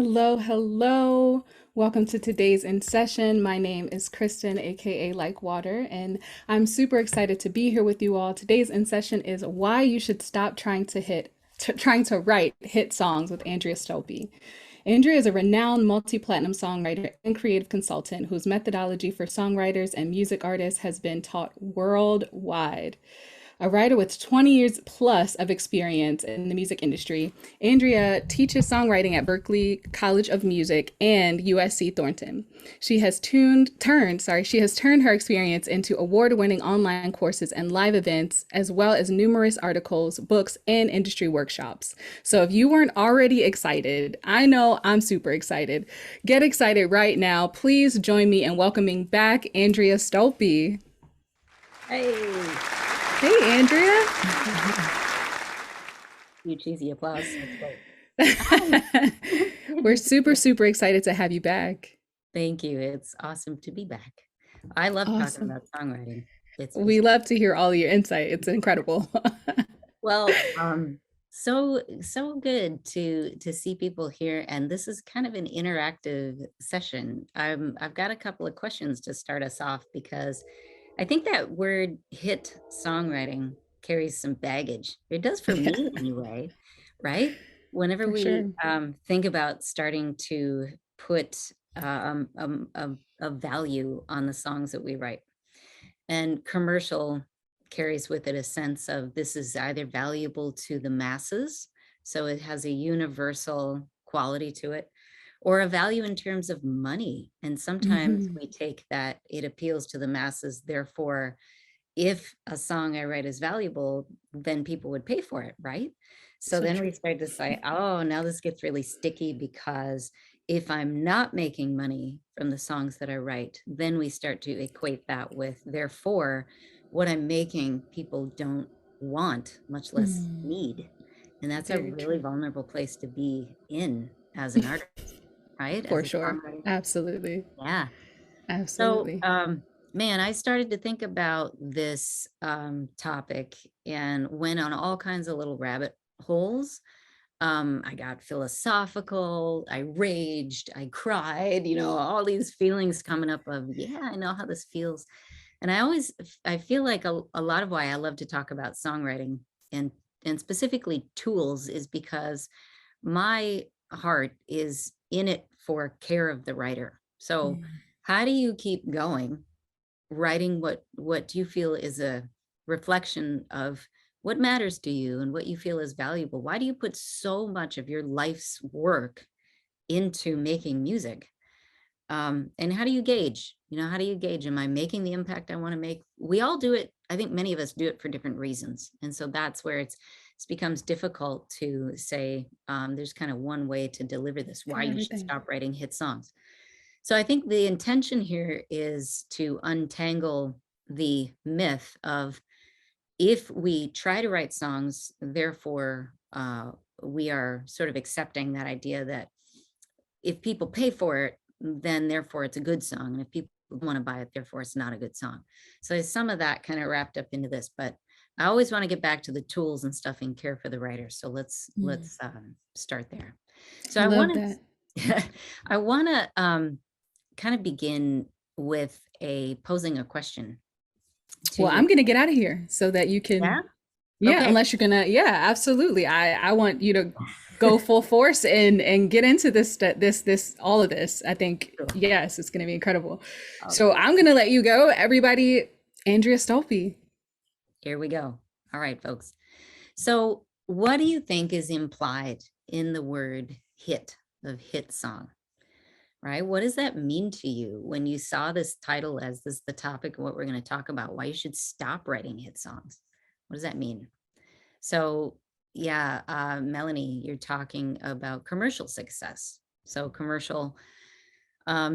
Hello, hello. Welcome to today's in session. My name is Kristen, aka Like Water, and I'm super excited to be here with you all. Today's in session is why you should stop trying to write hit songs with Andrea Stolpe. Andrea is a renowned multi-platinum songwriter and creative consultant whose methodology for songwriters and music artists has been taught worldwide. A writer with 20 years plus of experience in the music industry, Andrea teaches songwriting at Berklee College of Music and USC Thornton. She has turned her experience into award-winning online courses and live events, as well as numerous articles, books, and industry workshops. So if you weren't already excited, I know I'm super excited. Get excited right now. Please join me in welcoming back Andrea Stolpe. Hey, Hey, Andrea. you cheesy applause. That's great. Hi. We're super, super excited to have you back. Thank you. It's awesome to be back. I love talking Awesome. about songwriting. It's We love to hear all your insight. It's incredible. well, so good to see people here, and this is kind of an interactive session. I've got a couple of questions to start us off because I think that word hit songwriting carries some baggage. It does for Yeah, me anyway, right? Whenever for we sure. think about starting to put a value on the songs that we write, and commercial carries with it a sense of this is either valuable to the masses, so it has a universal quality to it, or a value in terms of money. And sometimes Hmm. we take that it appeals to the masses, therefore, if a song I write is valuable, then people would pay for it, right? So So then true. we start to say, oh, now this gets really sticky because if I'm not making money from the songs that I write, then we start to equate that with, therefore, what I'm making people don't want, much less Mm, need. And that's a very really true. vulnerable place to be in as an artist, right? As For a sure. songwriter. Absolutely. Yeah. So, Absolutely. man, I started to think about this topic and went on all kinds of little rabbit holes. I got philosophical, I raged, I cried, all these feelings coming up of, yeah, I know how this feels. And I feel like a lot of why I love to talk about songwriting and specifically tools is because my heart is in it for care of the writer. So Mm, how do you keep going writing what you feel is a reflection of what matters to you and what you feel is valuable? Why do you put so much of your life's work into making music? And how do you gauge? How do you gauge? Am I making the impact I want to make? We all do it. I think many of us do it for different reasons, and so that's where it becomes difficult to say there's kind of one way to deliver this. for Why you should everything. stop writing hit songs. So I think the intention here is to untangle the myth of if we try to write songs, therefore we are sort of accepting that idea that if people pay for it, then therefore it's a good song. And if people want to buy it, therefore it's not a good song. So there's some of that kind of wrapped up into this, but I always want to get back to the tools and stuff and care for the writer. So Mm, let's start there. So I I love want that. to I want to kind of begin with a posing a question to Well, you. I'm going to get out of here so that you Yeah. can, yeah, Okay. unless you're going to, yeah, absolutely. I want you to go full force and get into all of this. I think, Cool. yes, it's going to be incredible. So Okay. I'm going to let you go. Everybody, Andrea Stolpe. Here we go. All right, folks. So, what do you think is implied in the word hit, of hit song? Right? What does that mean to you when you saw this title as this the topic of what we're going to talk about? Why you should stop writing hit songs? What does that mean? So, yeah, Melanie, you're talking about commercial success. So, commercial,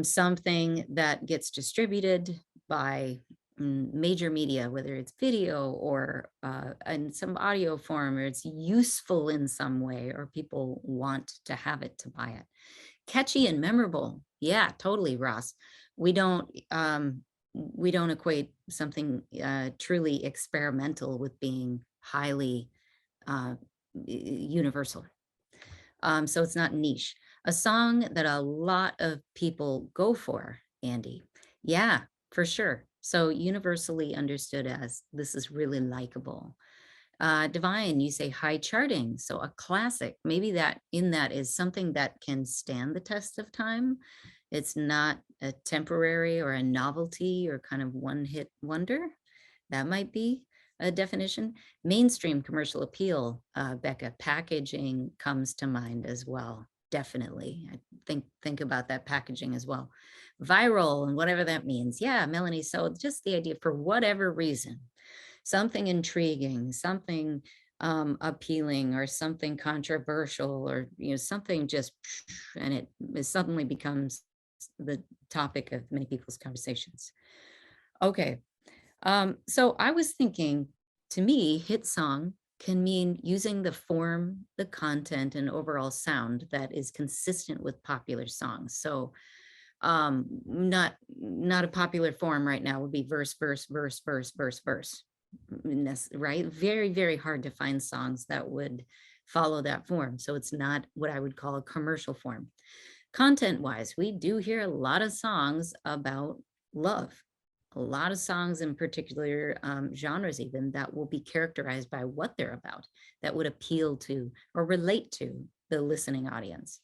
something that gets distributed by major media, whether it's video or in some audio form, or it's useful in some way, or people want to have it to buy it. Catchy and memorable. Yeah, totally, Ross. We don't we don't equate something truly experimental with being highly universal. So it's not niche. A song that a lot of people go for, Andy. Yeah, for sure. So universally understood as this is really likable. Divine, you say high charting. So a classic, maybe that in that is something that can stand the test of time. It's not a temporary or a novelty or kind of one hit wonder. That might be a definition. Mainstream commercial appeal, Becca, packaging comes to mind as well. Definitely. I think about that packaging as well. Viral and whatever that means. Yeah, Melanie. So just the idea for whatever reason, something intriguing, something appealing, or something controversial, or something just, and it suddenly becomes the topic of many people's conversations. Okay, so I was thinking, to me, hit song can mean using the form, the content, and overall sound that is consistent with popular songs. So not a popular form right now would be verse, verse, verse, verse, verse, verse. Right? Very, very hard to find songs that would follow that form. So it's not what I would call a commercial form. Content wise, we do hear a lot of songs about love, a lot of songs in particular genres, even that will be characterized by what they're about, that would appeal to or relate to the listening audience.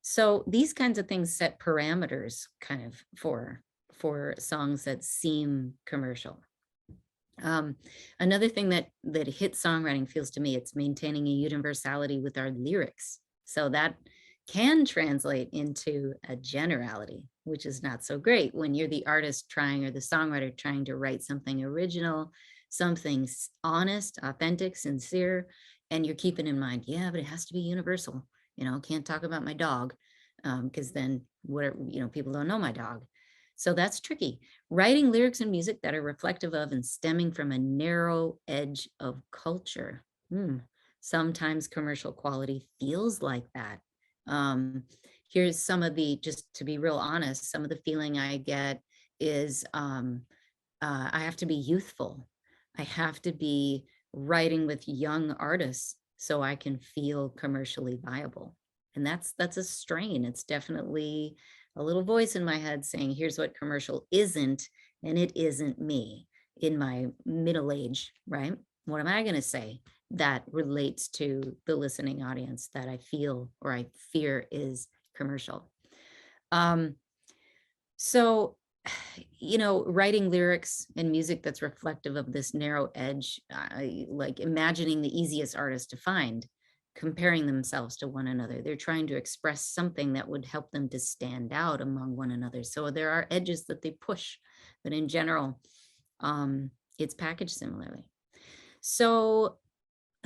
So these kinds of things set parameters kind of for songs that seem commercial. Another thing that hit songwriting feels to me, it's maintaining a universality with our lyrics. So that can translate into a generality, which is not so great when you're the artist trying or the songwriter trying to write something original, something honest, authentic, sincere, and you're keeping in mind, yeah, but it has to be universal. Can't talk about my dog because then whatever, people don't know my dog. So that's tricky. Writing lyrics and music that are reflective of and stemming from a narrow edge of culture. Sometimes commercial quality feels like that. Here's some of the, just to be real honest, some of the feeling I get is I have to be youthful. I have to be writing with young artists so I can feel commercially viable. And that's a strain. It's definitely a little voice in my head saying, here's what commercial isn't, and it isn't me in my middle age, right? What am I going to say that relates to the listening audience that I feel or I fear is commercial? So, writing lyrics and music that's reflective of this narrow edge, like imagining the easiest artist to find, comparing themselves to one another. They're trying to express something that would help them to stand out among one another. So there are edges that they push, but in general, it's packaged similarly. So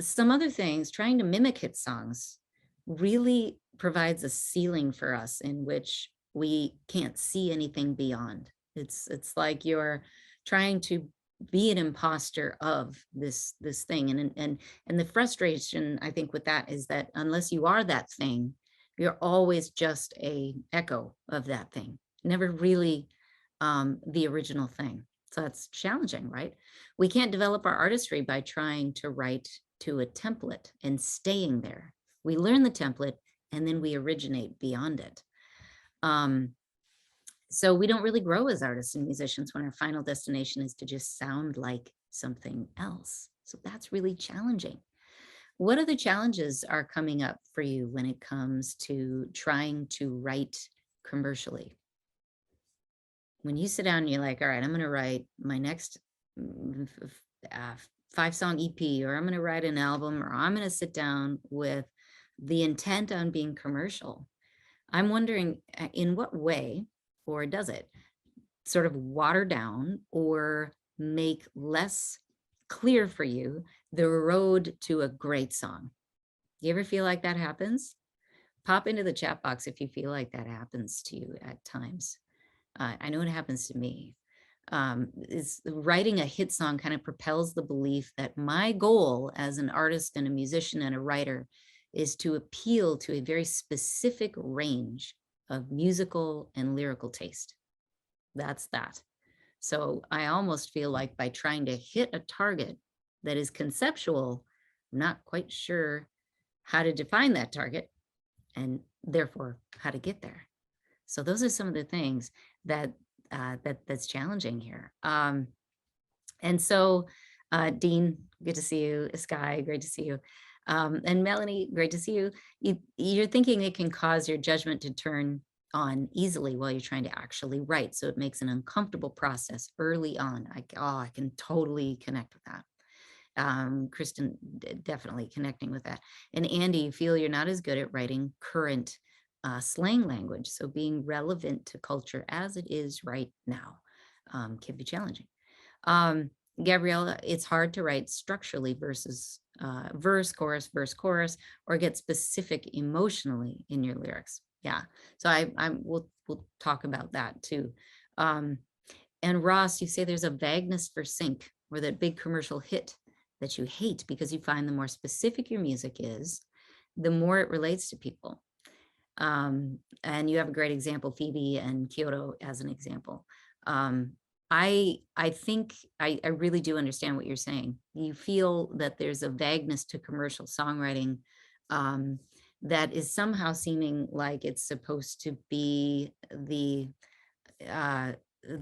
some other things, trying to mimic hit songs really provides a ceiling for us in which we can't see anything beyond. It's like you're trying to be an imposter of this thing. And the frustration, I think, with that is that unless you are that thing, you're always just a echo of that thing, never really the original thing. So that's challenging, right? We can't develop our artistry by trying to write to a template and staying there. We learn the template and then we originate beyond it. So we don't really grow as artists and musicians when our final destination is to just sound like something else. So that's really challenging. What other challenges are coming up for you when it comes to trying to write commercially? When you sit down and you're like, all right, I'm going to write my next 5-song EP, or I'm going to write an album, or I'm going to sit down with the intent on being commercial. I'm wondering in what way, or does it sort of water down or make less clear for you the road to a great song? You ever feel like that happens? Pop into the chat box if you feel like that happens to you at times. I know it happens to me. Is writing a hit song kind of propels the belief that my goal as an artist and a musician and a writer is to appeal to a very specific range of musical and lyrical taste. That's that. So I almost feel like by trying to hit a target that is conceptual, I'm not quite sure how to define that target. and therefore how to get there. So those are some of the things that that's challenging here. And so, Dean, good to see you. Sky, great to see you. And Melanie, great to see you. You're thinking it can cause your judgment to turn on easily while you're trying to actually write. So it makes an uncomfortable process early on. I can totally connect with that. Kristen, definitely connecting with that. And Andy, you feel you're not as good at writing current slang language. So being relevant to culture as it is right now can be challenging. Gabriella, it's hard to write structurally versus verse, chorus, or get specific emotionally in your lyrics. Yeah. So we'll talk about that too. And Ross, you say there's a vagueness for sync, or that big commercial hit that you hate because you find the more specific your music is, the more it relates to people. And you have a great example, Phoebe and Kyoto as an example. I think I really do understand what you're saying. You feel that there's a vagueness to commercial songwriting that is somehow seeming like it's supposed to be the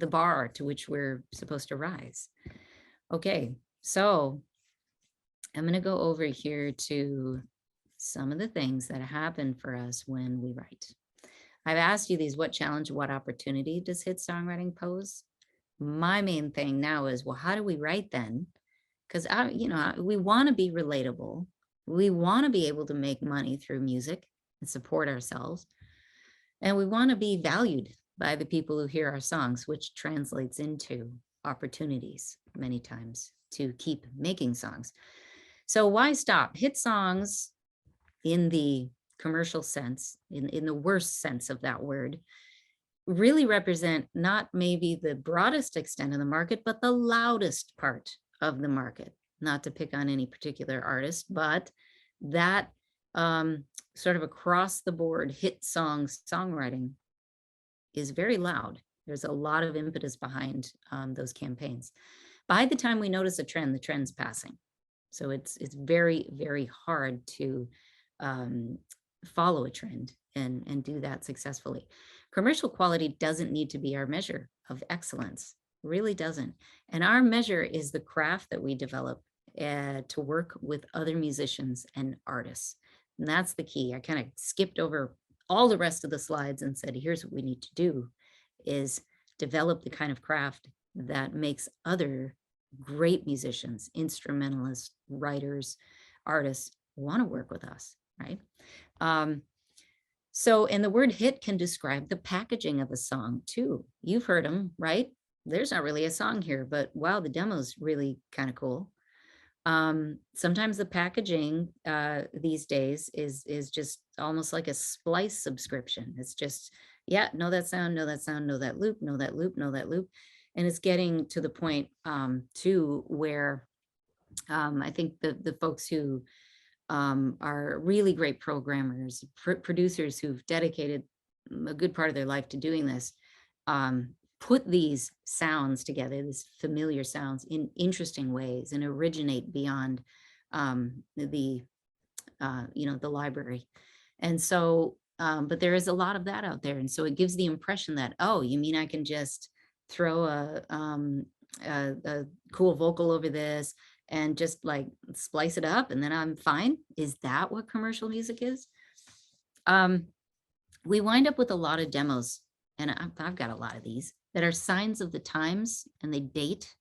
bar to which we're supposed to rise. Okay, so I'm going to go over here to some of the things that happen for us when we write. I've asked you these: what challenge, what opportunity does hit songwriting pose? My main thing now is, well, how do we write then? Because we want to be relatable. We want to be able to make money through music and support ourselves. And we want to be valued by the people who hear our songs, which translates into opportunities many times to keep making songs. So why stop? Hit songs, in the commercial sense, in the worst sense of that word, really represent not maybe the broadest extent of the market, but the loudest part of the market. Not to pick on any particular artist, but that sort of across the board hit songwriting is very loud. There's a lot of impetus behind those campaigns. By the time we notice a trend, the trend's passing. So it's very, very hard to follow a trend and do that successfully. Commercial quality doesn't need to be our measure of excellence, really doesn't. And our measure is the craft that we develop to work with other musicians and artists. And that's the key. I kind of skipped over all the rest of the slides and said, here's what we need to do, is develop the kind of craft that makes other great musicians, instrumentalists, writers, artists want to work with us, right? So, and the word hit can describe the packaging of a song too. You've heard them, right? There's not really a song here, but wow, the demo's really kind of cool. Sometimes the packaging these days is just almost like a splice subscription. It's just, yeah, know that sound, know that sound, know that loop, know that loop, know that loop. And it's getting to the point too where I think the folks who are really great programmers, producers who've dedicated a good part of their life to doing this, put these sounds together, these familiar sounds, in interesting ways and originate beyond the library. And so, but there is a lot of that out there. And so it gives the impression that, oh, you mean I can just throw a cool vocal over this and just like splice it up and then I'm fine? Is that what commercial music is? We wind up with a lot of demos, and I've got a lot of these, that are signs of the times and they date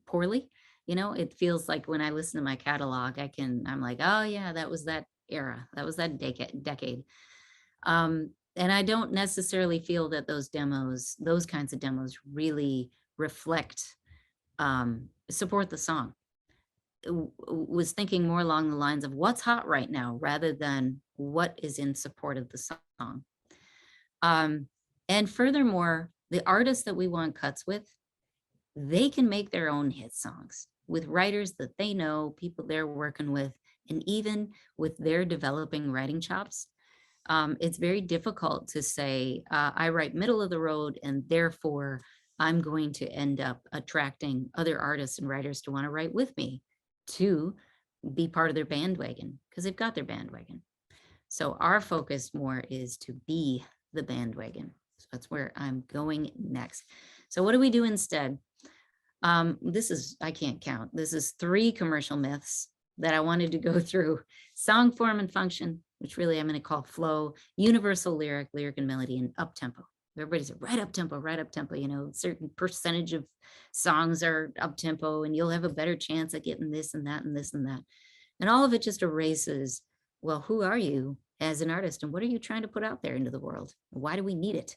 poorly. It feels like when I listen to my catalog, I'm like, oh yeah, that was that era. That was that decade. And I don't necessarily feel that those kinds of demos really reflect, support the song. Was thinking more along the lines of what's hot right now rather than what is in support of the song. And furthermore, the artists that we want cuts with, they can make their own hit songs with writers that they know, people they're working with, and even with their developing writing chops. It's very difficult to say, I write middle of the road and therefore I'm going to end up attracting other artists and writers to want to write with me, to be part of their bandwagon, because they've got their bandwagon. So our focus more is to be the bandwagon. So that's where I'm going next. So what do we do instead? I can't count. This is 3 commercial myths that I wanted to go through: song form and function, which really I'm going to call flow, universal lyric and melody, and up tempo. Everybody's right up tempo, right up tempo. Certain percentage of songs are up tempo, and you'll have a better chance at getting this and that and this and that. And all of it just erases, well, who are you as an artist, and what are you trying to put out there into the world? Why do we need it?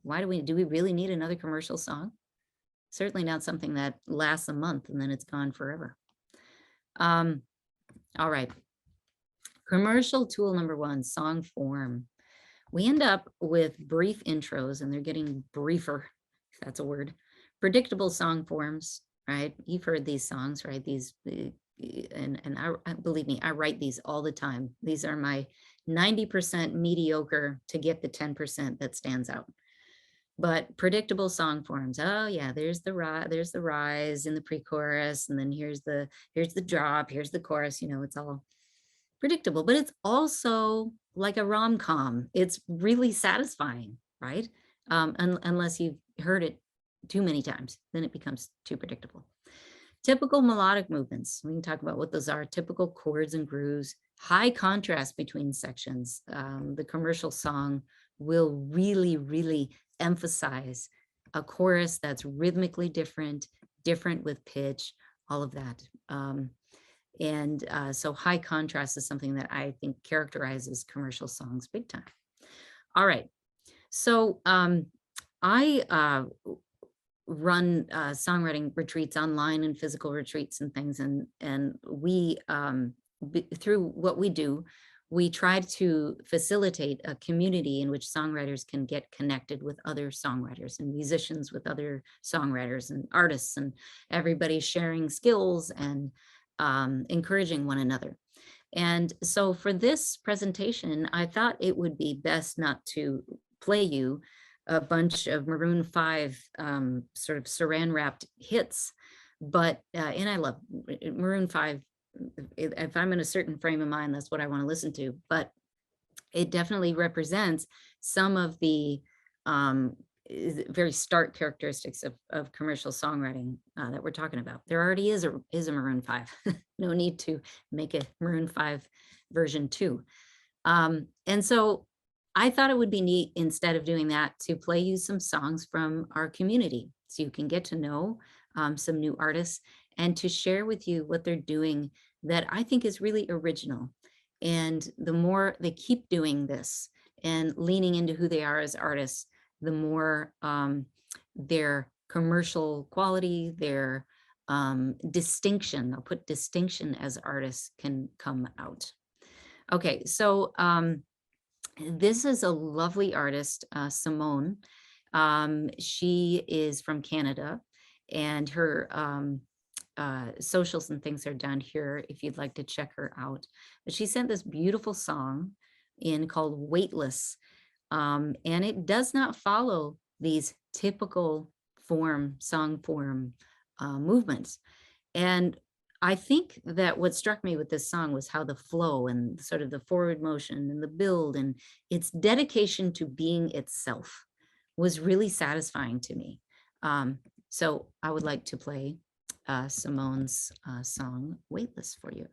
Why do we really need another commercial song? Certainly not something that lasts a month and then it's gone forever. All right. Commercial tool number 1, song form. We end up with brief intros, and they're getting briefer, if that's a word. Predictable song forms, right? You've heard these songs, right? These, and I believe me, I write these all the time. These are my 90% mediocre to get the 10% that stands out. But predictable song forms. Oh yeah, there's the rise in the pre-chorus, and then here's the drop, here's the chorus. It's all predictable, but it's also like a rom-com. It's really satisfying, right? Unless you've heard it too many times, then it becomes too predictable. Typical melodic movements. We can talk about what those are. Typical chords and grooves. High contrast between sections. The commercial song will really, really emphasize a chorus that's rhythmically different with pitch, all of that. So high contrast is something that I think characterizes commercial songs big time. All right. So I run songwriting retreats online, and physical retreats and things. And we, through what we do, we try to facilitate a community in which songwriters can get connected with other songwriters, and musicians with other songwriters, and artists, and everybody sharing skills and encouraging one another. And so for this presentation, I thought it would be best not to play you a bunch of Maroon 5 sort of saran wrapped hits, but, and I love Maroon 5. If I'm in a certain frame of mind, that's what I want to listen to, but it definitely represents some of the very stark characteristics of commercial songwriting that we're talking about. There already is a Maroon 5. No need to make a Maroon 5 version 2. And so I thought it would be neat, instead of doing that, to play you some songs from our community, so you can get to know some new artists, and to share with you what they're doing that I think is really original. And the more they keep doing this and leaning into who they are as artists, the more their commercial quality, their distinction, I'll put distinction as artists, can come out. Okay, so this is a lovely artist, Simone. She is from Canada, and her socials and things are down here if you'd like to check her out. But she sent this beautiful song in called Weightless, and it does not follow these typical song form movements. And I think that what struck me with this song was how the flow and sort of the forward motion and the build and its dedication to being itself was really satisfying to me. So I would like to play Simone's song Weightless for you.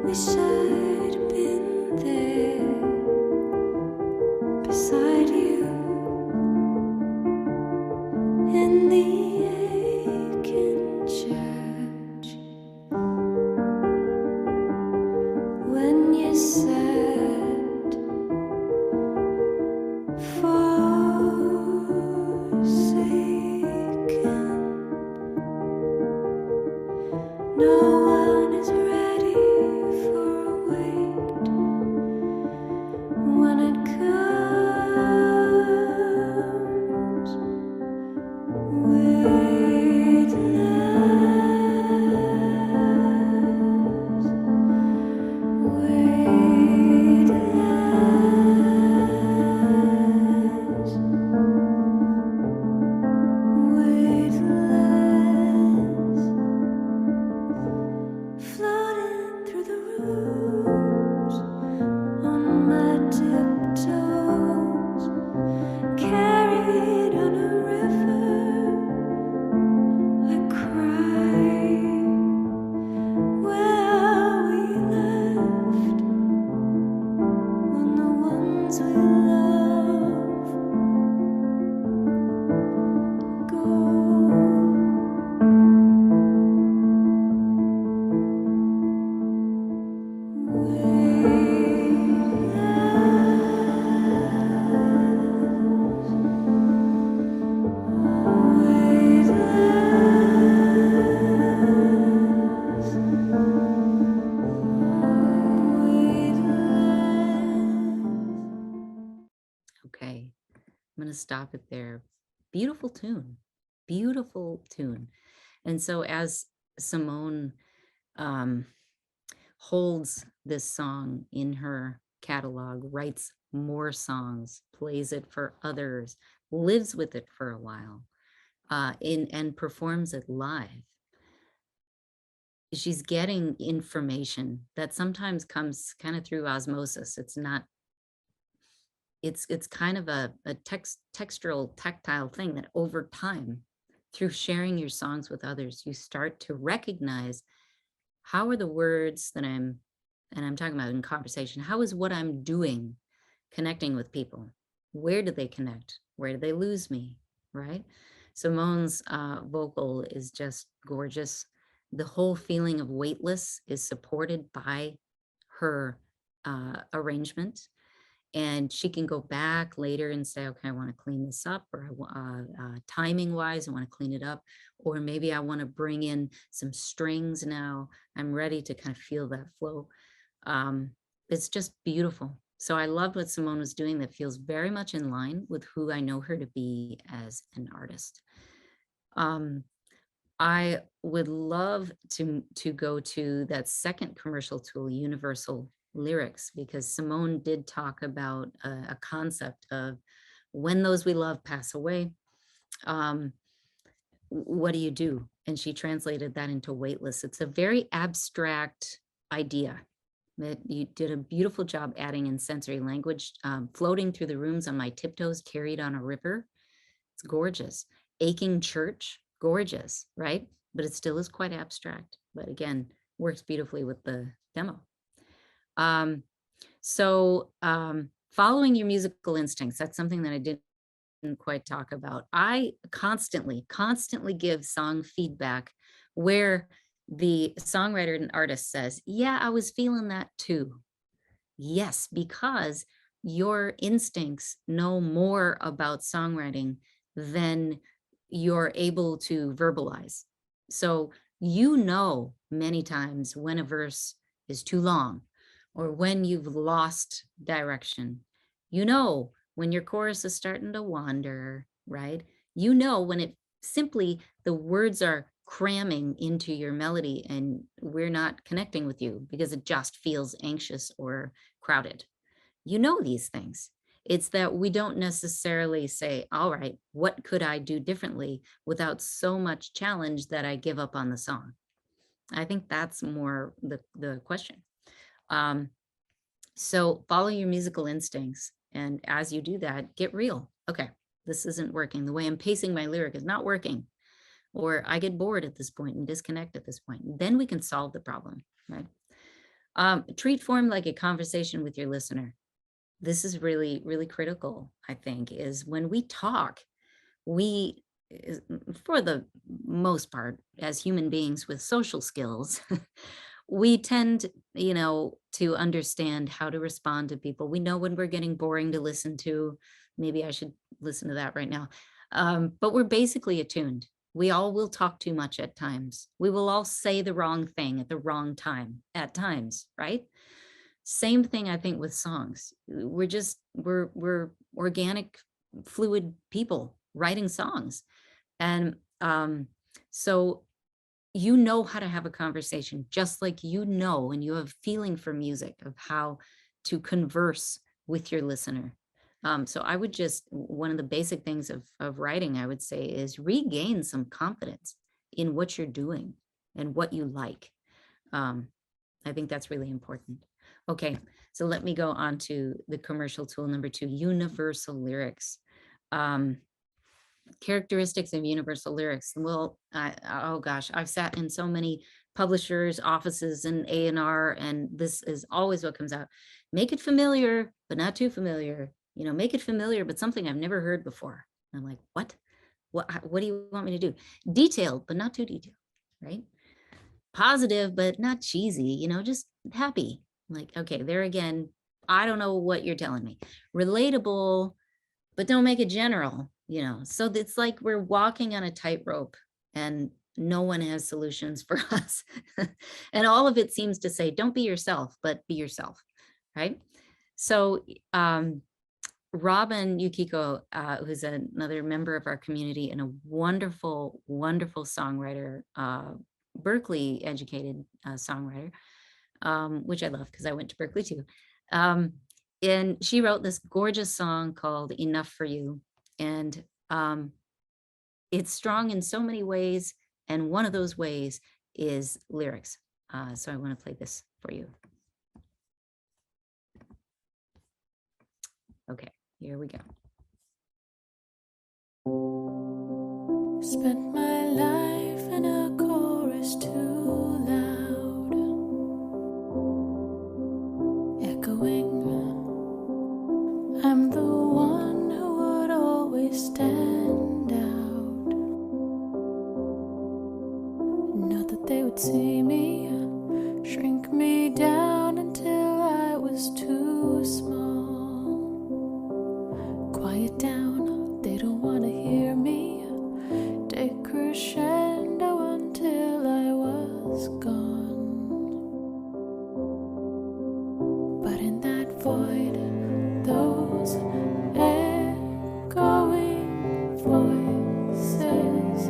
Wish I'd been there beside you in the aching church when you said forsaken. No one is ready for a wait when it comes. Weightless, weightless. to stop it there. Beautiful tune, beautiful tune. And so as Simone um, holds this song in her catalog, writes more songs, plays it for others, lives with it for a while, and performs it live, she's getting information that sometimes comes kind of through osmosis. It's not, it's kind of a textural, tactile thing that over time, through sharing your songs with others, you start to recognize how are the words that I'm talking about in conversation, how is what I'm doing connecting with people? Where do they connect? Where do they lose me? Right? Simone's vocal is just gorgeous. The whole feeling of weightless is supported by her arrangement. And she can go back later and say, okay, I want to clean this up, or timing wise, I want to clean it up, or maybe I want to bring in some strings now. I'm ready to kind of feel that flow. It's just beautiful. So I loved what Simone was doing that feels very much in line with who I know her to be as an artist. I would love to go to that second commercial tool, Universal Lyrics, because Simone did talk about a concept of when those we love pass away, what do you do? And she translated that into weightless. It's a very abstract idea that you did a beautiful job adding in sensory language. Floating through the rooms on my tiptoes, carried on a river. It's gorgeous. Aching church, gorgeous, right? But it still is quite abstract. But again, works beautifully with the demo. Following your musical instincts, that's something that I didn't quite talk about. I constantly give song feedback where the songwriter and artist says, yeah, I was feeling that too. Yes, because your instincts know more about songwriting than you're able to verbalize. So you know many times when a verse is too long or when you've lost direction. You know when your chorus is starting to wander, right? You know when it simply, the words are cramming into your melody and we're not connecting with you because it just feels anxious or crowded. You know these things. It's that we don't necessarily say, all right, what could I do differently without so much challenge that I give up on the song? I think that's more the question. So follow your musical instincts. And as you do that, get real. Okay, this isn't working. The way I'm pacing my lyric is not working. Or I get bored at this point and disconnect at this point. Then we can solve the problem, right? Treat form like a conversation with your listener. This is really, really critical, I think, is when we talk, we, for the most part, as human beings with social skills, we tend, to understand how to respond to people. We know when we're getting boring to listen to. Maybe I should listen to that right now. But we're basically attuned. We all will talk too much at times. We will all say the wrong thing at the wrong time at times, right? Same thing, I think, with songs. We're organic, fluid people writing songs. And so you know how to have a conversation, just like and you have feeling for music of how to converse with your listener. So I would one of the basic things of writing, I would say, is regain some confidence in what you're doing and what you like. I think that's really important. Okay, so let me go on to the commercial tool number 2, universal lyrics. Characteristics of universal lyrics. Well, oh gosh, I've sat in so many publishers' offices and A&R, and this is always what comes out. Make it familiar, but not too familiar. Make it familiar, but something I've never heard before. I'm like, what? What do you want me to do? Detailed, but not too detailed, right? Positive, but not cheesy, just happy. Like, okay, there again, I don't know what you're telling me. Relatable, but don't make it general, So it's like we're walking on a tightrope and no one has solutions for us. And all of it seems to say, don't be yourself, but be yourself, right? So Robin Yukiko, who's another member of our community and a wonderful, wonderful songwriter, Berklee educated songwriter, which I love because I went to Berklee too. And she wrote this gorgeous song called Enough for You. And it's strong in so many ways. And one of those ways is lyrics. So I want to play this for you. Okay, here we go. Spent my life in a chorus too loud, echoing. I'm the one who would always stand out. Not that they would see me, shrink me down until I was too small. Quiet down, they don't want to hear me. Take crescendo until I was gone. But in that void, those echoing voices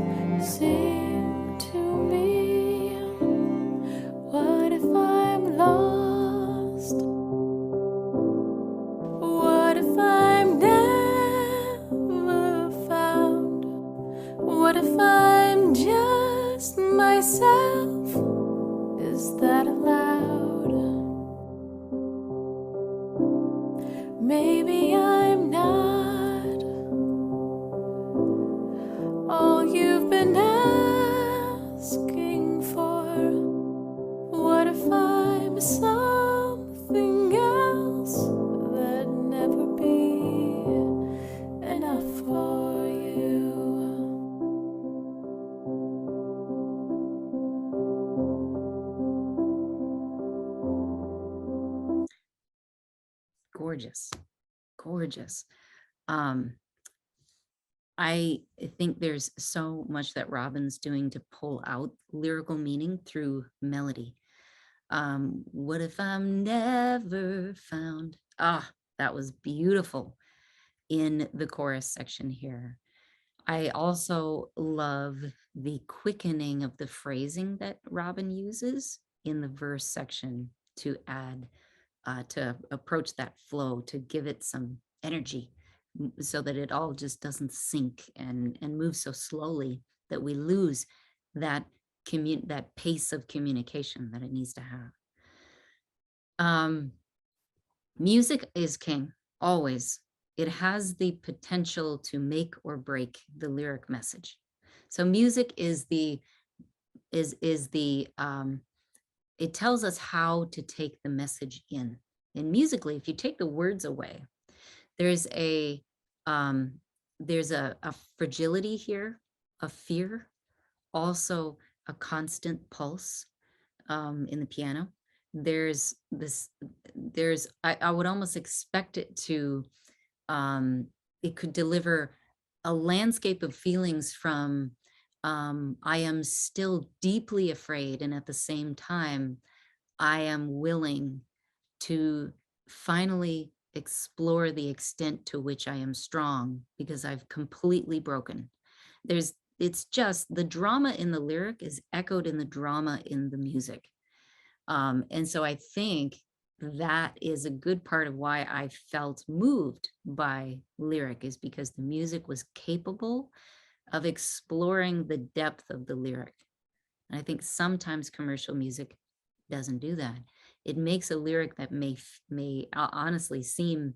sing to me. What if I'm lost? What if I'm never found? What if I'm just myself? Is that allowed? Maybe I'm not all you've been asking for. What if I'm something else that never be enough for you? Gorgeous, gorgeous. I think there's so much that Robin's doing to pull out lyrical meaning through melody. What if I'm never found? Ah, that was beautiful in the chorus section here. I also love the quickening of the phrasing that Robin uses in the verse section to add, to approach that flow, to give it some energy so that it all just doesn't sink and move so slowly that we lose that that pace of communication that it needs to have. Music is king, always. It has the potential to make or break the lyric message. So music is the it tells us how to take the message in. And musically, if you take the words away, there's a fragility here, a fear, also a constant pulse in the piano. There's this, I would almost expect it to, it could deliver a landscape of feelings from, I am still deeply afraid, and at the same time, I am willing to finally explore the extent to which I am strong because I've completely broken. It's just the drama in the lyric is echoed in the drama in the music. And so I think that is a good part of why I felt moved by lyric, is because the music was capable of exploring the depth of the lyric. And I think sometimes commercial music doesn't do that. It makes a lyric that may honestly seem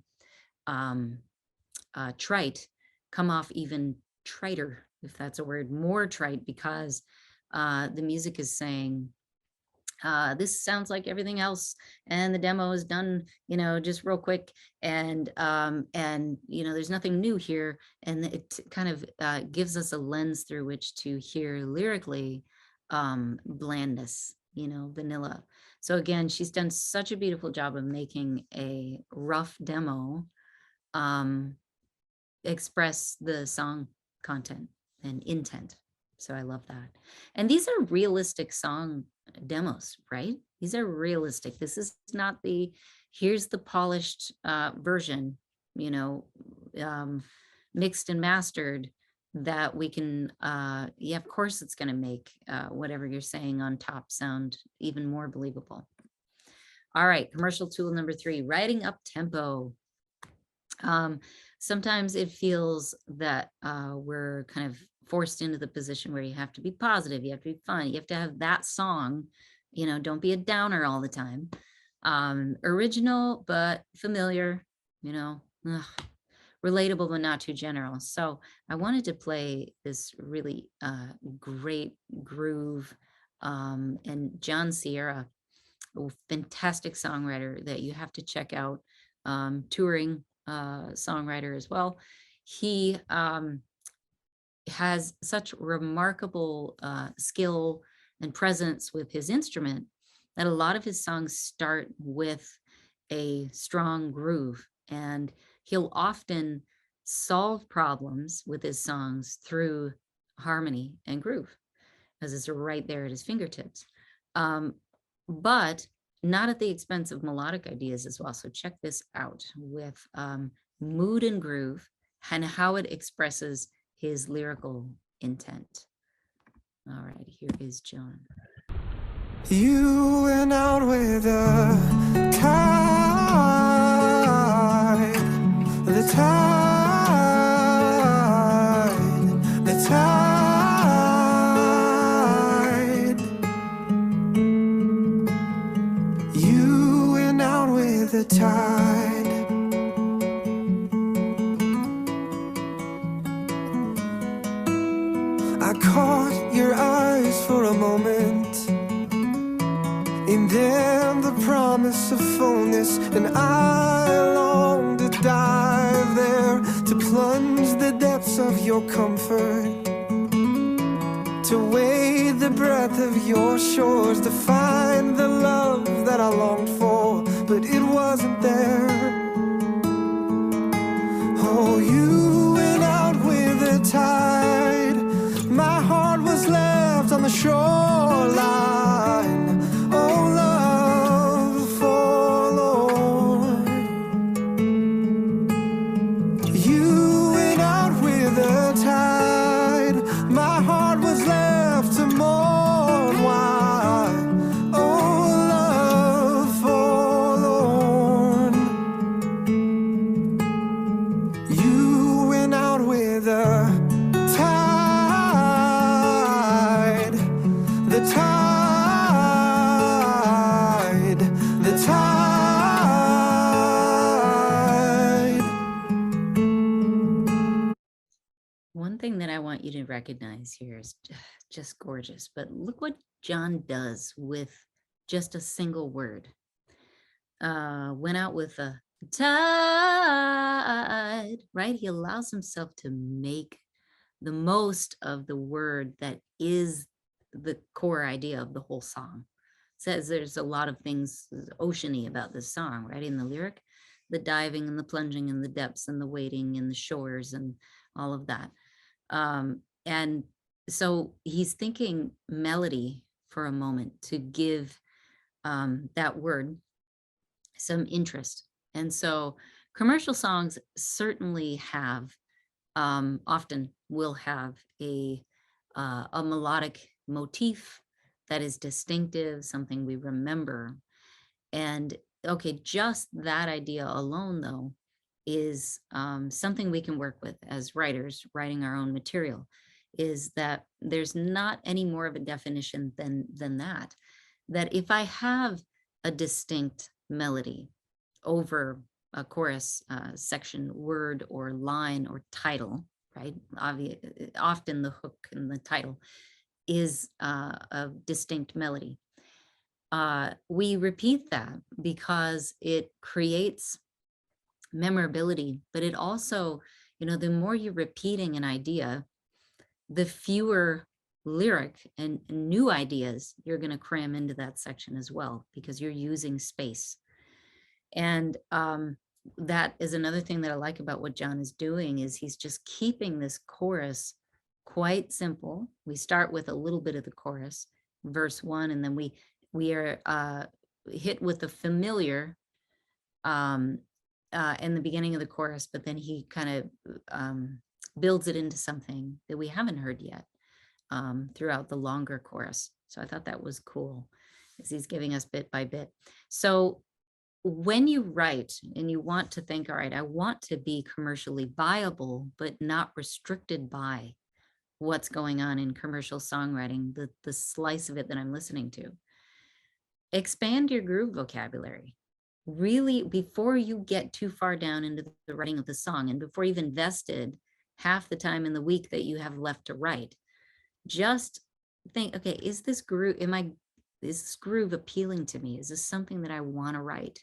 trite come off even triter, if that's a word, more trite, because the music is saying, this sounds like everything else, and the demo is done, just real quick, and there's nothing new here, and it kind of gives us a lens through which to hear lyrically blandness, vanilla. So again, she's done such a beautiful job of making a rough demo express the song content and intent. So I love that. And these are realistic song demos, right? These are realistic. This is not here's the polished version. you know, mixed and mastered, that we can, yeah, of course it's going to make whatever you're saying on top sound even more believable. All right, commercial tool number 3, writing up tempo. Sometimes it feels that we're kind of forced into the position where you have to be positive, you have to be fun, you have to have that song, you know, don't be a downer all the time. Original but familiar, you know, relatable but not too general. So I wanted to play this really great groove, and John Sierra, a fantastic songwriter that you have to check out, touring songwriter as well. He has such remarkable skill and presence with his instrument that a lot of his songs start with a strong groove, and he'll often solve problems with his songs through harmony and groove, as it's right there at his fingertips. But not at the expense of melodic ideas as well. So check this out with mood and groove and how it expresses his lyrical intent. All right, here is John. You went out with the tide, the tide, the tide. You went out with the tide. I caught your eyes for a moment, and then the promise of fullness, and I long to dive there, to plunge the depths of your comfort, to wade the breadth of your shores, to find the love that I longed for, but it wasn't there. Oh, you went out with the tide. My heart was left on the shoreline. Oh, love forlorn. You went out with the tide. My heart was left to mourn. Why? Oh, love forlorn. You went out with the tide, the tide, the tide. One thing that I want you to recognize here is just gorgeous, but look what John does with just a single word. Went out with a tide, right? He allows himself to make the most of the word that is the core idea of the whole song. Says there's a lot of things oceany about this song, right? In the lyric, the diving and the plunging and the depths and the wading and the shores and all of that. And so he's thinking melody for a moment to give that word some interest. And so commercial songs certainly have, often will have a melodic motif that is distinctive, something we remember. And okay, just that idea alone, though, is something we can work with as writers, writing our own material, is that there's not any more of a definition than that. That if I have a distinct melody over a chorus section, word or line or title, right? Often the hook and the title is a distinct melody. We repeat that because it creates memorability, but it also, you know, the more you're repeating an idea, the fewer lyric and new ideas you're going to cram into that section as well, because you're using space. And that is another thing that I like about what John is doing, is he's just keeping this chorus quite simple. We start with a little bit of the chorus, verse 1, and then we are hit with a familiar in the beginning of the chorus, but then he kind of builds it into something that we haven't heard yet throughout the longer chorus. So I thought that was cool, as he's giving us bit by bit. So when you write and you want to think, all right, I want to be commercially viable, but not restricted by what's going on in commercial songwriting, the slice of it that I'm listening to, expand your groove vocabulary. Really, before you get too far down into the writing of the song, and before you've invested half the time in the week that you have left to write, just think, okay, is this groove appealing to me? Is this something that I want to write?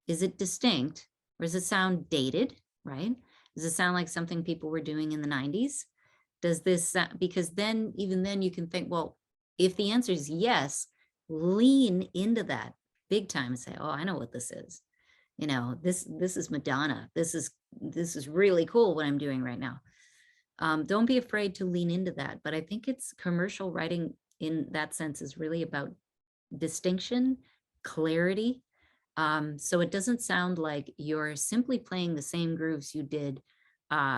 Is it distinct, or does it sound dated, right? Does it sound like something people were doing in the 90s? Does this, because then, even then you can think, well, if the answer is yes, lean into that big time and say, oh, I know what this is. You know, this is Madonna. This is really cool what I'm doing right now. Don't be afraid to lean into that. But I think it's commercial writing in that sense is really about distinction, clarity. So it doesn't sound like you're simply playing the same grooves you did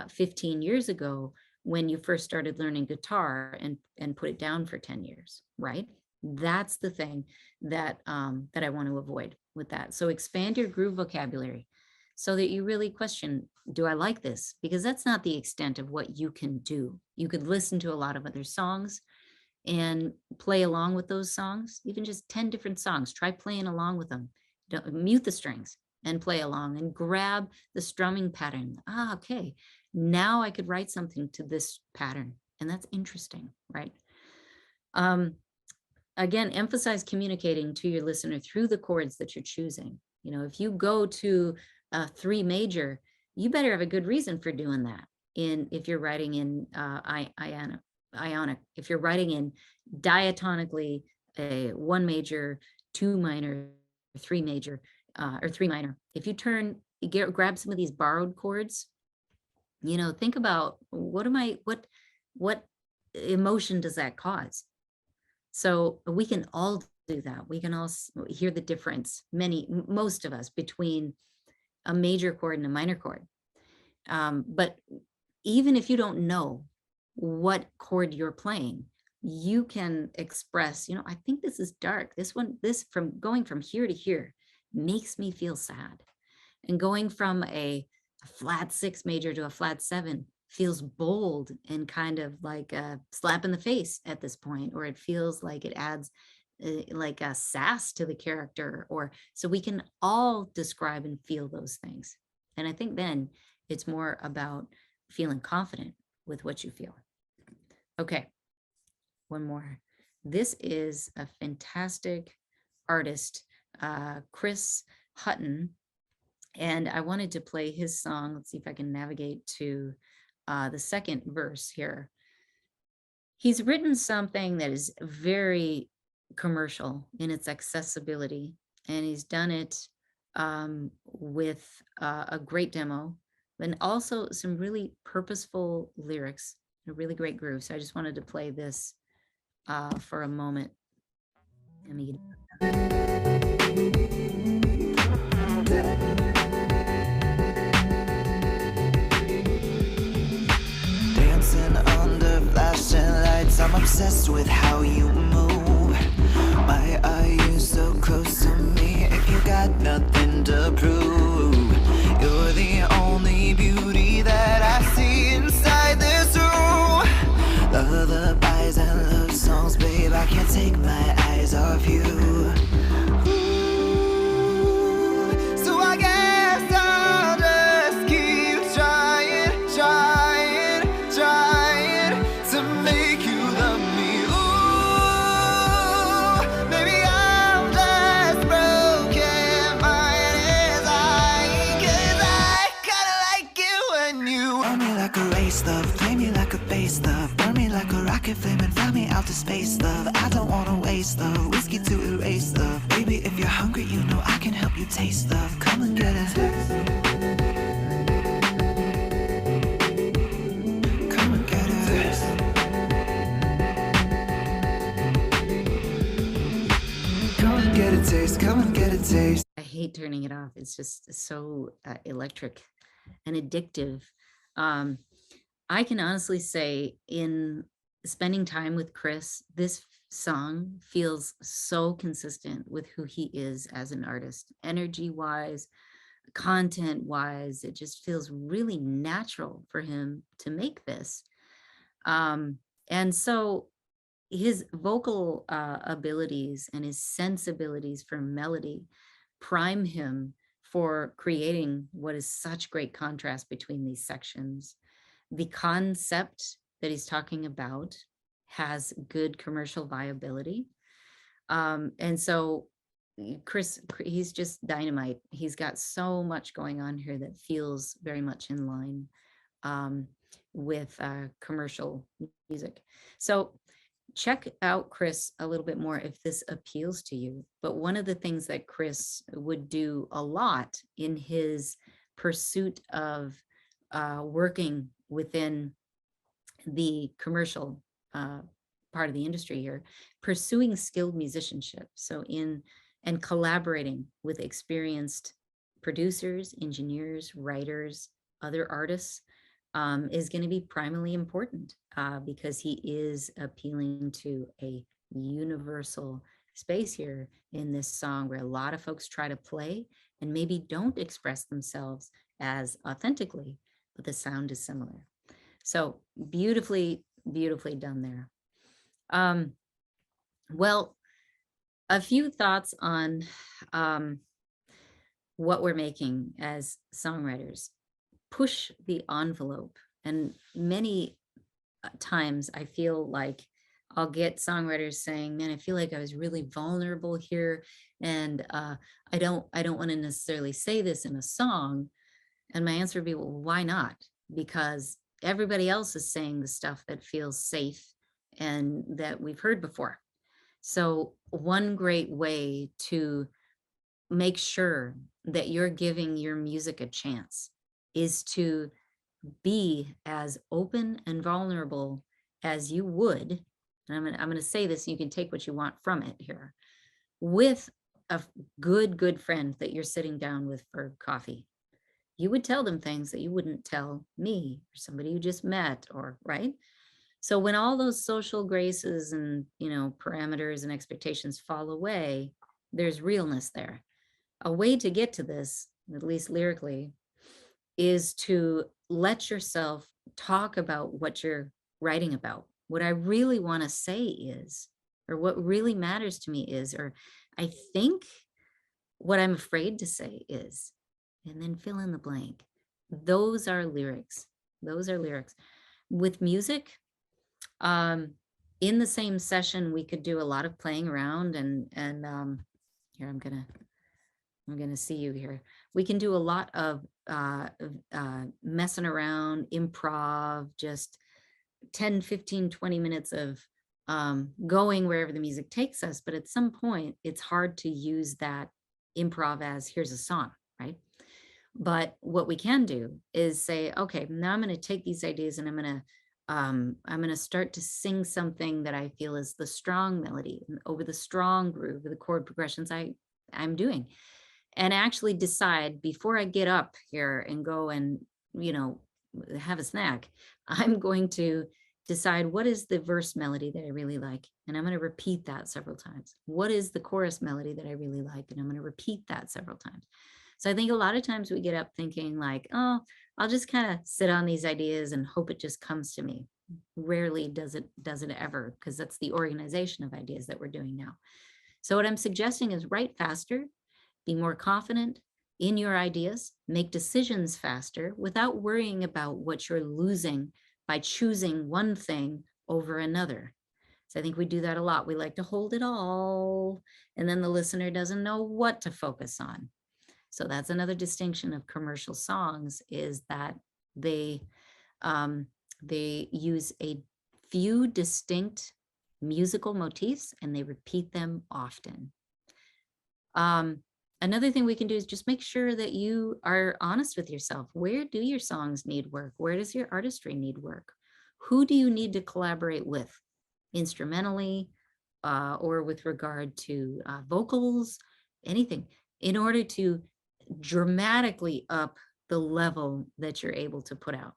15 years ago when you first started learning guitar and put it down for 10 years, right? That's the thing that that I want to avoid with that. So expand your groove vocabulary so that you really question, do I like this? Because that's not the extent of what you can do. You could listen to a lot of other songs and play along with those songs, even just 10 different songs. Try playing along with them. Don't mute the strings and play along and grab the strumming pattern. Ah, okay. Now I could write something to this pattern, and that's interesting, right? Again, emphasize communicating to your listener through the chords that you're choosing. You know, if you go to a 3 major, you better have a good reason for doing that. If you're writing in ionic, if you're writing in diatonically a 1 major, 2 minor, 3 major, or 3 minor. If you grab some of these borrowed chords, you know, think about what emotion does that cause? So we can all do that. We can all hear the difference, most of us, between a major chord and a minor chord. But even if you don't know what chord you're playing, you can express, you know, I think this is dark. This from going from here to here makes me feel sad. And going from a flat 6 major to a flat 7 feels bold and kind of like a slap in the face at this point, or it feels like it adds like a sass to the character, or so we can all describe and feel those things. And I think then it's more about feeling confident with what you feel. Okay, one more. This is a fantastic artist, Chris Hutton, and I wanted to play his song. Let's see if I can navigate to the second verse here. He's written something that is very commercial in its accessibility, and he's done it with a great demo, and also some really purposeful lyrics, a really great groove. So I just wanted to play this for a moment. Let me Dancing under flashing lights, I'm obsessed with how you move. Why are you so close to me if you got nothing to prove? You're the only beauty that I see inside this room. Lullabies and love songs, babe, I can't take my eyes off you. Ooh, so I guess I'll just keep trying to make you love me. Ooh, maybe I'm just broken, mine is I, 'cause I kinda like it when you run me like a race, love, play me like a bass, love, burn me like a rocket flame and fly me out to space, love. I don't wanna waste love, whiskey to erase love. Baby, if you're hungry, you know I can help you taste love. Come and get it. Come and get it. Come and get a taste. Come and get a taste. I hate turning it off. It's just so electric and addictive. I can honestly say, in spending time with Chris, this song feels so consistent with who he is as an artist, energy wise, content wise. It just feels really natural for him to make this. And so his vocal abilities and his sensibilities for melody prime him for creating what is such great contrast between these sections. The concept that he's talking about has good commercial viability. And so Chris, he's just dynamite. He's got so much going on here that feels very much in line with commercial music. So check out Chris a little bit more if this appeals to you. But one of the things that Chris would do a lot in his pursuit of working within the commercial part of the industry here, pursuing skilled musicianship. So and collaborating with experienced producers, engineers, writers, other artists is going to be primarily important because he is appealing to a universal space here in this song where a lot of folks try to play and maybe don't express themselves as authentically, but the sound is similar. So beautifully, beautifully done there. Well, a few thoughts on what we're making as songwriters. Push the envelope. And many times I feel like I'll get songwriters saying, man, I feel like I was really vulnerable here. And I don't want to necessarily say this in a song. And my answer would be, well, why not? Because everybody else is saying the stuff that feels safe and that we've heard before. So one great way to make sure that you're giving your music a chance is to be as open and vulnerable as you would. And I'm going to say this, and you can take what you want from it here, with a good friend that you're sitting down with for coffee. You would tell them things that you wouldn't tell me or somebody you just met, or right. So when all those social graces and, parameters and expectations fall away, there's realness there. A way to get to this, at least lyrically, is to let yourself talk about what you're writing about. What I really want to say is, or what really matters to me is, or I think what I'm afraid to say is, and then fill in the blank. Those are lyrics. Those are lyrics. With music, in the same session, we could do a lot of playing around and here, I'm gonna see you here. We can do a lot of messing around, improv, just 10, 15, 20 minutes of going wherever the music takes us. But at some point, it's hard to use that improv as here's a song, right? But what we can do is say, okay, now I'm going to take these ideas and I'm going to start to sing something that I feel is the strong melody over the strong groove of the chord progressions I'm doing. And actually decide before I get up here and go and, have a snack, I'm going to decide what is the verse melody that I really like. And I'm going to repeat that several times. What is the chorus melody that I really like? And I'm going to repeat that several times. So I think a lot of times we get up thinking like, oh, I'll just kind of sit on these ideas and hope it just comes to me. Rarely does it ever, because that's the organization of ideas that we're doing now. So what I'm suggesting is write faster, be more confident in your ideas, make decisions faster without worrying about what you're losing by choosing one thing over another. So I think we do that a lot. We like to hold it all, and then the listener doesn't know what to focus on. So that's another distinction of commercial songs, is that they use a few distinct musical motifs and they repeat them often. Another thing we can do is just make sure that you are honest with yourself. Where do your songs need work? Where does your artistry need work? Who do you need to collaborate with instrumentally or with regard to vocals, anything? in order to dramatically up the level that you're able to put out.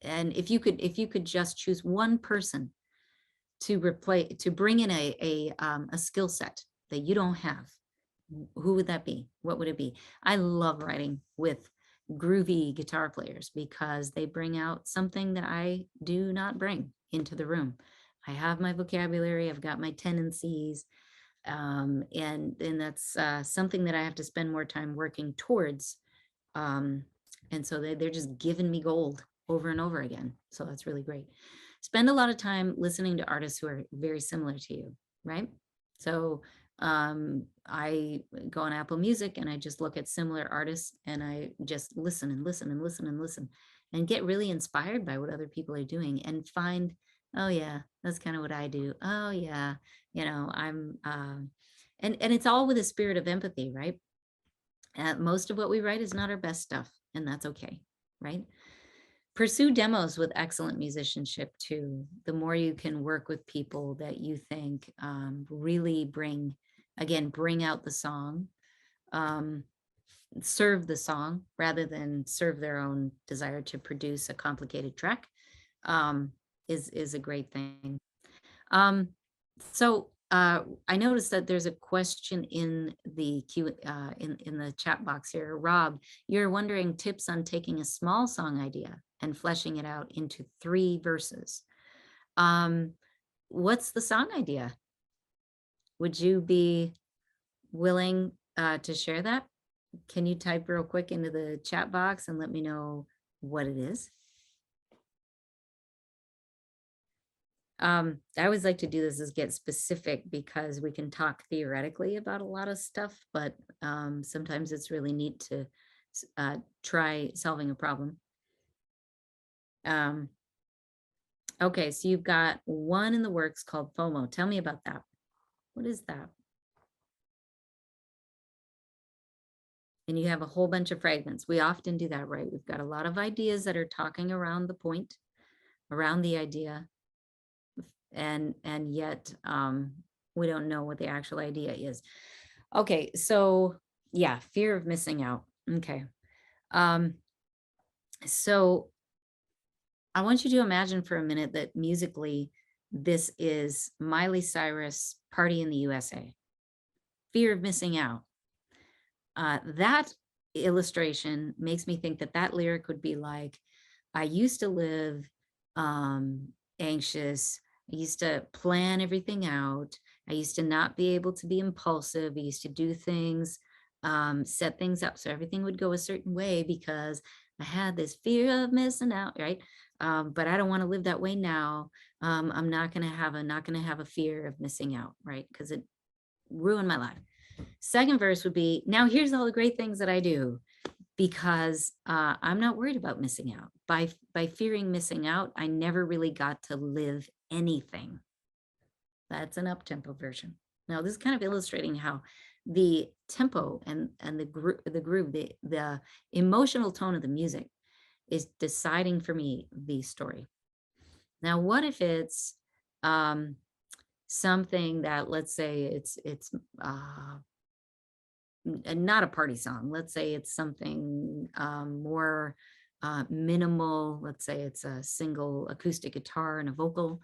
And if you could just choose one person to bring in a skill set that you don't have, who would that be? What would it be? I love writing with groovy guitar players because they bring out something that I do not bring into the room. I have my vocabulary, I've got my tendencies, and that's something that I have to spend more time working towards. And so they're just giving me gold over and over again. So that's really great. Spend a lot of time listening to artists who are very similar to you, right? So I go on Apple Music and I just look at similar artists and I just listen and listen and listen and listen and get really inspired by what other people are doing and find, oh yeah, that's kind of what I do. Oh yeah, you know, I'm, and it's all with a spirit of empathy, right? Most of what we write is not our best stuff, and that's okay, right? Pursue demos with excellent musicianship too. The more you can work with people that you think really bring out the song, serve the song rather than serve their own desire to produce a complicated track, is a great thing. So I noticed that there's a question in the in the chat box here. Rob, you're wondering tips on taking a small song idea and fleshing it out into 3 verses. What's the song idea? Would you be willing to share that? Can you type real quick into the chat box and let me know what it is? I always like to do this is get specific because we can talk theoretically about a lot of stuff, but sometimes it's really neat to try solving a problem. Okay, so you've got one in the works called FOMO. Tell me about that. What is that? And you have a whole bunch of fragments. We often do that, right? We've got a lot of ideas that are talking around the point, around the idea. And yet we don't know what the actual idea is. Okay, so yeah, fear of missing out. Okay. So I want you to imagine for a minute that musically, this is Miley Cyrus, Party in the USA. Fear of missing out. That illustration makes me think that that lyric would be like, I used to live anxious. I used to plan everything out. I used to not be able to be impulsive. I used to do things, set things up so everything would go a certain way because I had this fear of missing out, right? But I don't want to live that way now. I'm not gonna have a fear of missing out, right? Because it ruined my life. Second verse would be, now here's all the great things that I do because I'm not worried about missing out. By fearing missing out, I never really got to live anything. That's an up-tempo version. Now this is kind of illustrating how the tempo and the groove, the emotional tone of the music is deciding for me the story. Now, what if it's something that, let's say it's not a party song. Let's say it's something more minimal. Let's say it's a single acoustic guitar and a vocal.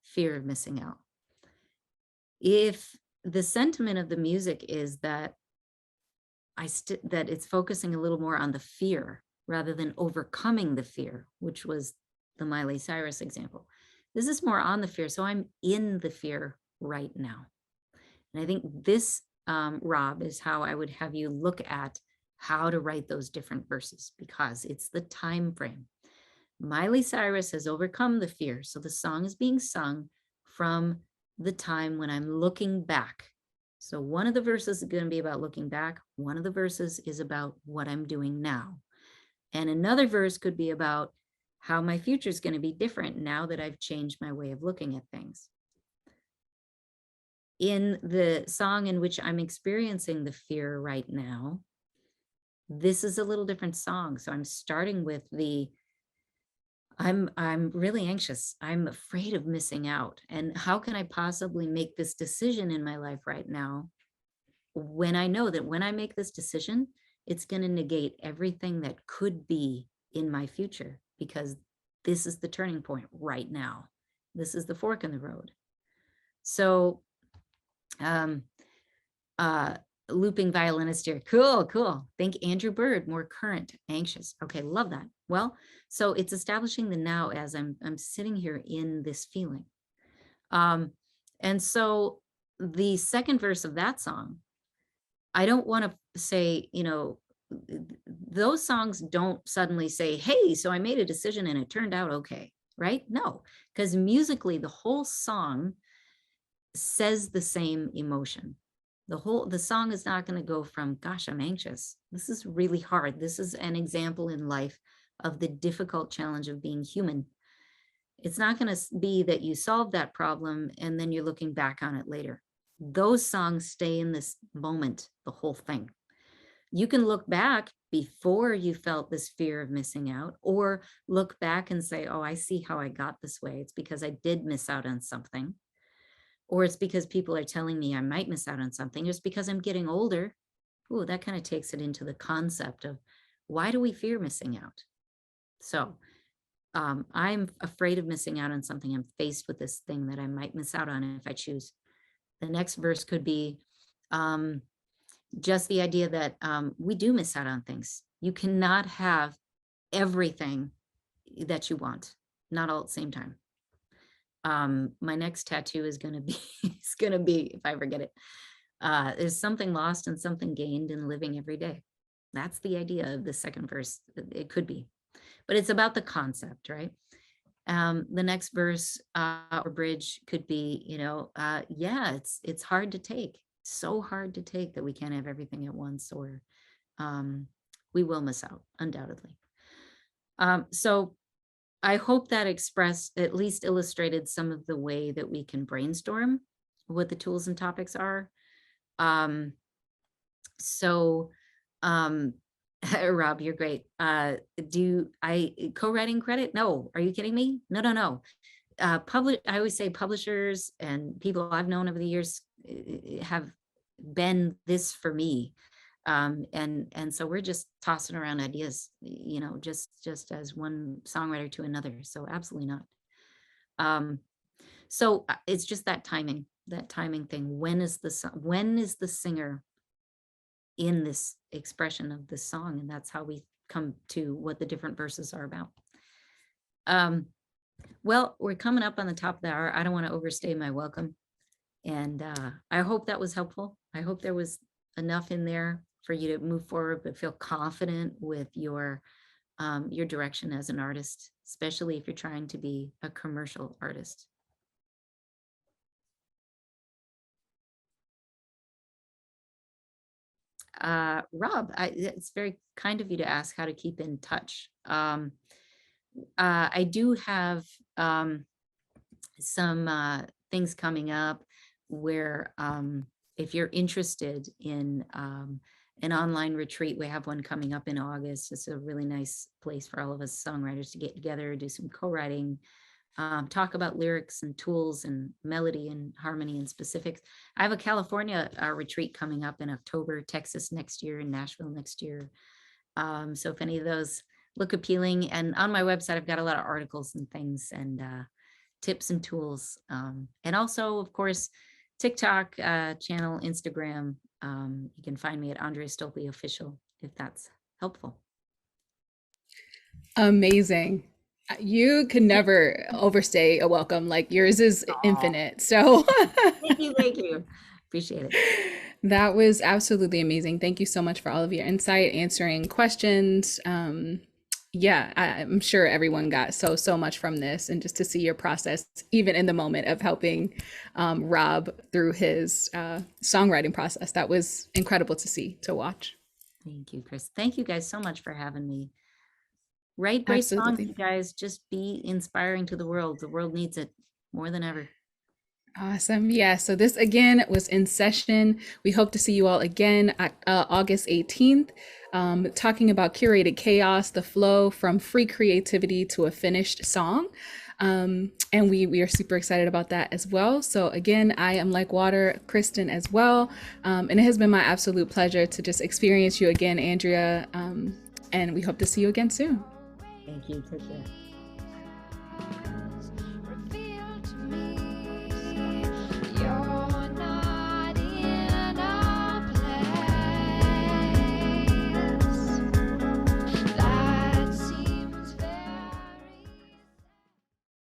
Fear of missing out. If the sentiment of the music is that that it's focusing a little more on the fear rather than overcoming the fear, which was the Miley Cyrus example. This is more on the fear. So I'm in the fear right now. And I think this, Rob, is how I would have you look at how to write those different verses, because it's the time frame. Miley Cyrus has overcome the fear. So the song is being sung from the time when I'm looking back. So one of the verses is going to be about looking back. One of the verses is about what I'm doing now. And another verse could be about how my future is going to be different now that I've changed my way of looking at things. In the song in which I'm experiencing the fear right now, this is a little different song. So I'm starting with I'm really anxious. I'm afraid of missing out. And how can I possibly make this decision in my life right now when I know that when I make this decision, it's going to negate everything that could be in my future, because this is the turning point right now. This is the fork in the road. So, looping violinist here. Cool. Think Andrew Bird, more current, anxious. Okay, love that. Well, so it's establishing the now as I'm sitting here in this feeling. And so the second verse of that song, I don't want to say, those songs don't suddenly say, hey, so I made a decision and it turned out okay, right? No, because musically the whole song says the same emotion. The song is not going to go from, gosh, I'm anxious. This is really hard. This is an example in life of the difficult challenge of being human. It's not going to be that you solve that problem and then you're looking back on it later. Those songs stay in this moment, the whole thing. You can look back before you felt this fear of missing out, or look back and say, oh, I see how I got this way. It's because I did miss out on something. Or it's because people are telling me I might miss out on something. It's because I'm getting older. Ooh, that kind of takes it into the concept of, why do we fear missing out? So I'm afraid of missing out on something. I'm faced with this thing that I might miss out on if I choose. The next verse could be just the idea that we do miss out on things. You cannot have everything that you want, not all at the same time. My next tattoo is going to be, if I forget it, there's something lost and something gained in living every day. That's the idea of the second verse. It could be, but it's about the concept, right? The next verse or bridge could be, yeah, it's hard to take, so hard to take that we can't have everything at once, or we will miss out, undoubtedly. So I hope that expressed, at least illustrated, some of the way that we can brainstorm what the tools and topics are. Rob, you're great. Do I co-writing credit? No. Are you kidding me? No. I always say publishers and people I've known over the years have been this for me. And so we're just tossing around ideas, just as one songwriter to another. So absolutely not. So it's just that timing thing. When is the singer in this expression of this song? And that's how we come to what the different verses are about. Well, we're coming up on the top of the hour. I don't want to overstay my welcome. And I hope that was helpful. I hope there was enough in there for you to move forward, but feel confident with your direction as an artist, especially if you're trying to be a commercial artist. Rob, it's very kind of you to ask how to keep in touch. I do have some things coming up where if you're interested in an online retreat, we have one coming up in August. It's a really nice place for all of us songwriters to get together, do some co-writing, talk about lyrics and tools and melody and harmony and specifics. I have a California retreat coming up in October, Texas next year, and Nashville next year. So if any of those look appealing, and on my website, I've got a lot of articles and things and tips and tools. And also, of course, TikTok channel, Instagram. You can find me at Andrea Stolpe Official, if that's helpful. Amazing. You can never overstay a welcome. Like, yours is infinite. So Thank you. Appreciate it. That was absolutely amazing. Thank you so much for all of your insight, answering questions. Yeah, I'm sure everyone got so much from this, and just to see your process, even in the moment of helping Rob through his songwriting process. That was incredible to see, to watch. Thank you, Chris. Thank you guys so much for having me. Write great songs, you guys. Just be inspiring to the world. The world needs it more than ever. Awesome. Yeah. So this again was In Session. We hope to see you all again at August 18th, talking about curated chaos, the flow from free creativity to a finished song. And we are super excited about that as well. So again, I am like water, Kristen as well. And it has been my absolute pleasure to just experience you again, Andrea. And we hope to see you again soon. Thank you. Take care.